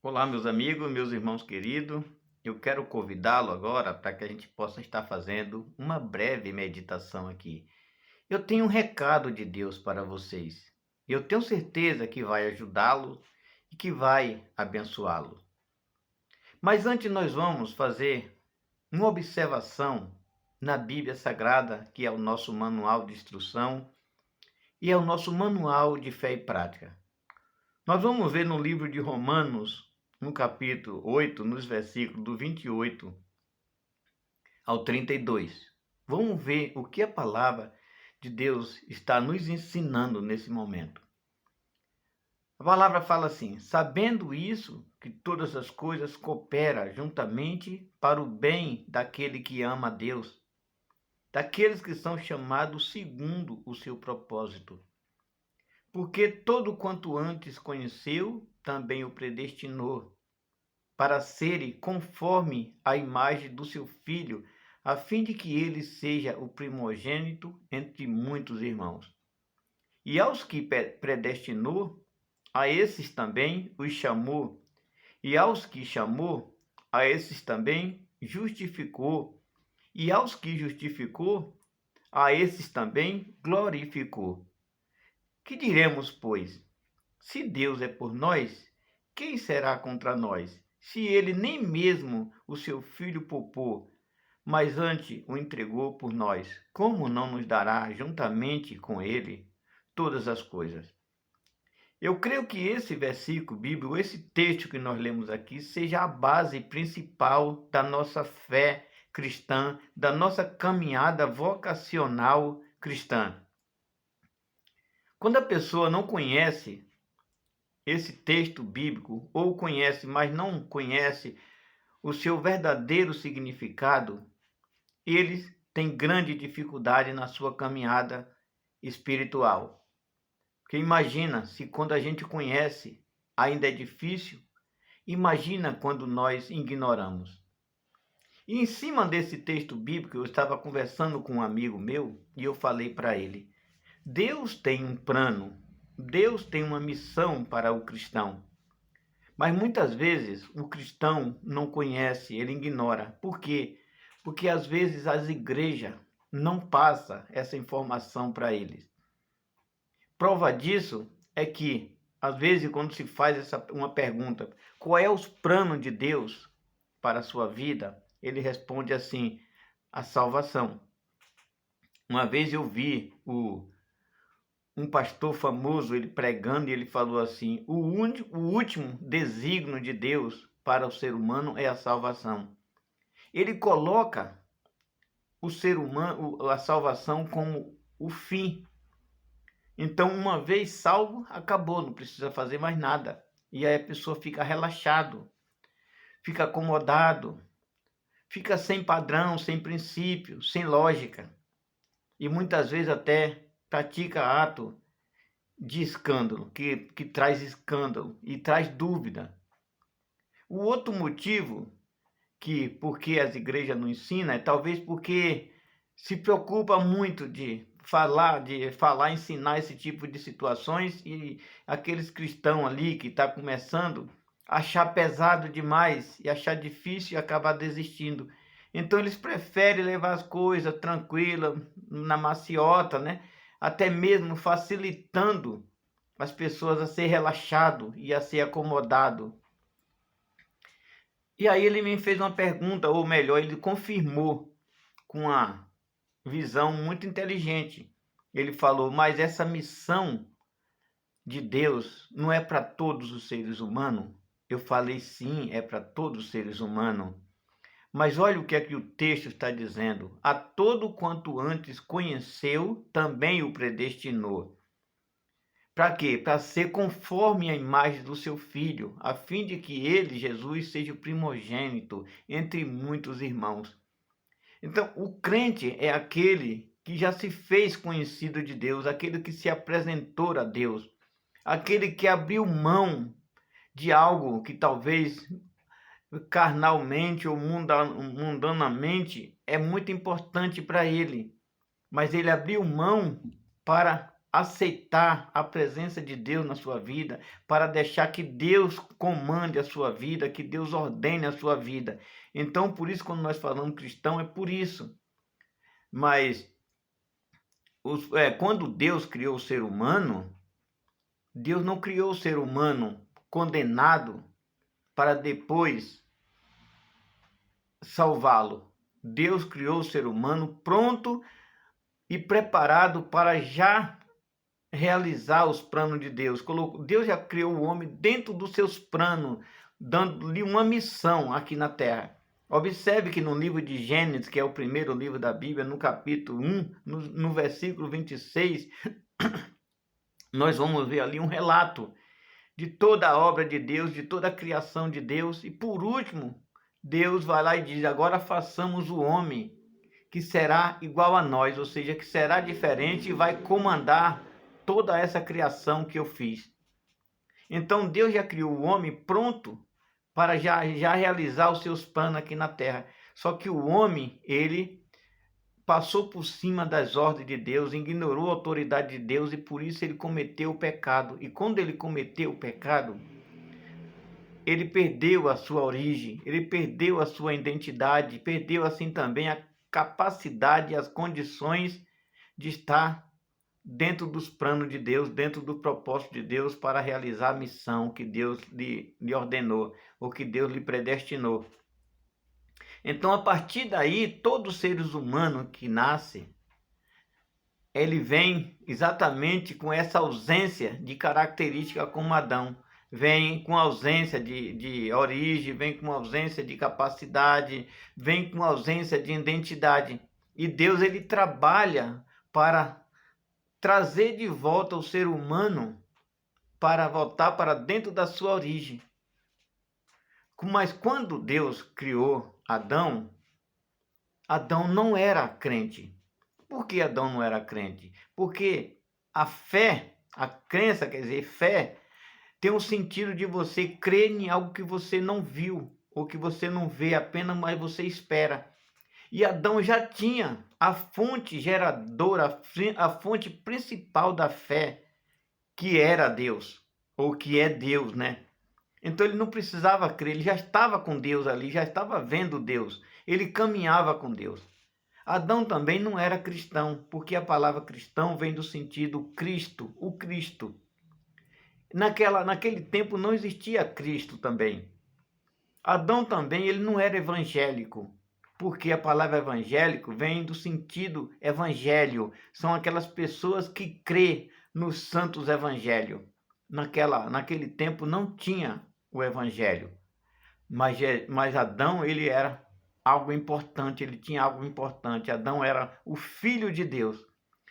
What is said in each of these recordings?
Olá, meus amigos, meus irmãos queridos. Eu quero convidá-lo agora para que a gente possa estar fazendo uma breve meditação aqui. Eu tenho um recado de Deus para vocês. Eu tenho certeza que vai ajudá-lo e que vai abençoá-lo. Mas antes nós vamos fazer uma observação na Bíblia Sagrada, que é o nosso manual de instrução e é o nosso manual de fé e prática. Nós vamos ver no livro de Romanos, no capítulo 8, nos versículos do 28 ao 32. Vamos ver o que a palavra de Deus está nos ensinando nesse momento. A palavra fala assim: sabendo isso, que todas as coisas cooperam juntamente para o bem daquele que ama a Deus, daqueles que são chamados segundo o seu propósito. Porque todo quanto antes conheceu, também o predestinou para serem conforme a imagem do seu Filho, a fim de que ele seja o primogênito entre muitos irmãos. E aos que predestinou, a esses também os chamou, e aos que chamou, a esses também justificou, e aos que justificou, a esses também glorificou. Que diremos, pois? Se Deus é por nós, quem será contra nós? Se ele nem mesmo o seu Filho poupou, mas antes o entregou por nós, como não nos dará juntamente com ele todas as coisas? Eu creio que esse versículo bíblico, esse texto que nós lemos aqui, seja a base principal da nossa fé cristã, da nossa caminhada vocacional cristã. Quando a pessoa não conhece esse texto bíblico, ou conhece, mas não conhece o seu verdadeiro significado, eles têm grande dificuldade na sua caminhada espiritual. Porque imagina se quando a gente conhece ainda é difícil, imagina quando nós ignoramos. E em cima desse texto bíblico, eu estava conversando com um amigo meu e eu falei para ele: Deus tem um plano, Deus tem uma missão para o cristão. Mas muitas vezes o cristão não conhece, ele ignora. Por quê? Porque às vezes as igrejas não passam essa informação para eles. Prova disso é que, às vezes, quando se faz uma pergunta, qual é os planos de Deus para a sua vida? Ele responde assim: a salvação. Uma vez eu vi um pastor famoso, ele pregando, e ele falou assim: o último desígnio de Deus para o ser humano é a salvação. Ele coloca o ser humano, a salvação, como o fim. Então, uma vez salvo, acabou, não precisa fazer mais nada. E aí a pessoa fica relaxado, fica acomodado, fica sem padrão, sem princípio, sem lógica. E muitas vezes até pratica ato de escândalo, que traz escândalo e traz dúvida. O outro motivo que porque as igrejas não ensinam é talvez porque se preocupa muito de falar, ensinar esse tipo de situações, e aqueles cristãos ali que estão começando achar pesado demais e achar difícil e acabar desistindo. Então eles preferem levar as coisas tranquilas, na maciota, né? Até mesmo facilitando as pessoas a ser relaxado e a ser acomodado. E aí ele me fez uma pergunta, ou melhor, ele confirmou com uma visão muito inteligente. Ele falou: mas essa missão de Deus não é para todos os seres humanos? Eu falei: sim, é para todos os seres humanos. Mas olha o que é que o texto está dizendo: a todo quanto antes conheceu, também o predestinou. Para quê? Para ser conforme a imagem do seu Filho, a fim de que ele, Jesus, seja o primogênito entre muitos irmãos. Então, o crente é aquele que já se fez conhecido de Deus, aquele que se apresentou a Deus, aquele que abriu mão de algo que talvez carnalmente ou mundanamente é muito importante para ele, mas ele abriu mão para aceitar a presença de Deus na sua vida, para deixar que Deus comande a sua vida, que Deus ordene a sua vida. Então, por isso, quando nós falamos cristão, é por isso. Mas, quando Deus criou o ser humano, Deus não criou o ser humano condenado para depois salvá-lo. Deus criou o ser humano pronto e preparado para já realizar os planos de Deus. Deus já criou o homem dentro dos seus planos, dando-lhe uma missão aqui na terra. Observe que no livro de Gênesis, que é o primeiro livro da Bíblia, no capítulo 1, no versículo 26, nós vamos ver ali um relato de toda a obra de Deus, de toda a criação de Deus. E por último, Deus vai lá e diz: agora façamos o homem que será igual a nós, ou seja, que será diferente e vai comandar toda essa criação que eu fiz. Então Deus já criou o homem pronto para já realizar os seus planos aqui na terra. Só que o homem, ele passou por cima das ordens de Deus, ignorou a autoridade de Deus e por isso ele cometeu o pecado. E quando ele cometeu o pecado, ele perdeu a sua origem, ele perdeu a sua identidade, perdeu assim também a capacidade e as condições de estar dentro dos planos de Deus, dentro do propósito de Deus para realizar a missão que Deus lhe ordenou, ou que Deus lhe predestinou. Então, a partir daí, todos os seres humanos que nascem, ele vem exatamente com essa ausência de característica como Adão. Vem com ausência de origem, vem com ausência de capacidade, vem com ausência de identidade. E Deus, ele trabalha para trazer de volta o ser humano para voltar para dentro da sua origem. Mas quando Deus criou Adão, Adão não era crente. Por que Adão não era crente? Porque a fé, a crença, quer dizer, fé, tem um sentido de você crer em algo que você não viu, ou que você não vê apenas, mas você espera. E Adão já tinha a fonte geradora, a fonte principal da fé, que era Deus, ou que é Deus, né? Então ele não precisava crer, ele já estava com Deus ali, já estava vendo Deus, ele caminhava com Deus. Adão também não era cristão, porque a palavra cristão vem do sentido Cristo, o Cristo. Naquele tempo não existia Cristo também. Adão também ele não era evangélico, porque a palavra evangélico vem do sentido evangelho. São aquelas pessoas que crê nos santos evangelhos. Naquele tempo não tinha o evangelho. Mas Adão, ele era algo importante, ele tinha algo importante. Adão era o filho de Deus.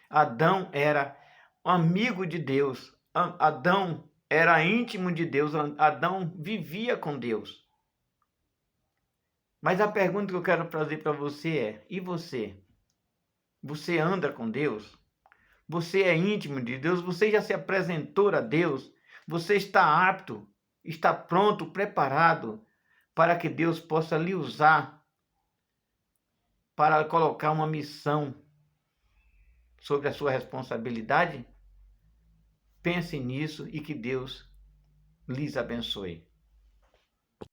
Adão era amigo de Deus. Adão era íntimo de Deus. Adão vivia com Deus. Mas a pergunta que eu quero trazer para você é: e você? Você anda com Deus? Você é íntimo de Deus? Você já se apresentou a Deus? Você está apto, está pronto, preparado para que Deus possa lhe usar para colocar uma missão sobre a sua responsabilidade? Pense nisso e que Deus lhes abençoe.